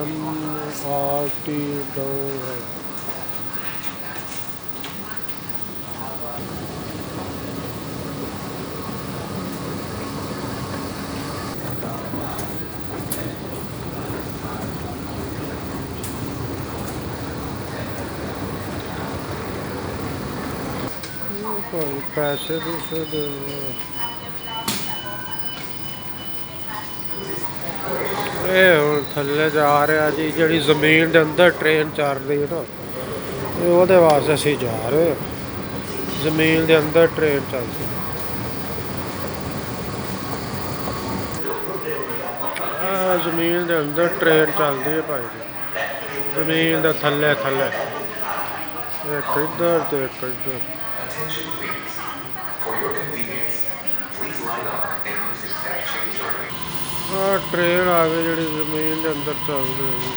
MRT down. ਭਾਈ ਪੈਸੇ ਪੂਸੇ ਦੇ। ਇਹ ਹੁਣ ਥੱਲੇ ਜਾ ਰਿਹਾ ਜੀ, ਜਿਹੜੀ ਜ਼ਮੀਨ ਦੇ ਅੰਦਰ ਟ੍ਰੇਨ ਚੱਲ ਰਹੀ ਹੈ ਨਾ, ਇਹ ਉਹਦੇ ਵਾਸਤੇ ਅਸੀਂ ਜਾ ਰਹੇ ਹਾਂ। ਜ਼ਮੀਨ ਦੇ ਅੰਦਰ ਟ੍ਰੇਨ ਚੱਲਦੀ ਆ, ਜ਼ਮੀਨ ਦੇ ਅੰਦਰ ਟ੍ਰੇਨ ਚੱਲਦੀ ਹੈ ਭਾਈ ਜੀ। ਜ਼ਮੀਨ ਦੇ ਥੱਲੇ ਥੱਲੇ ਇੱਕ ਇੱਧਰ ਤੇ ਇੱਕ ਇੱਧਰ। ਆ ਟ੍ਰੇਨ ਆ ਗਈ ਜਿਹੜੀ ਜ਼ਮੀਨ ਦੇ ਅੰਦਰ ਚੱਲਦੀ ਹੈ ਜੀ।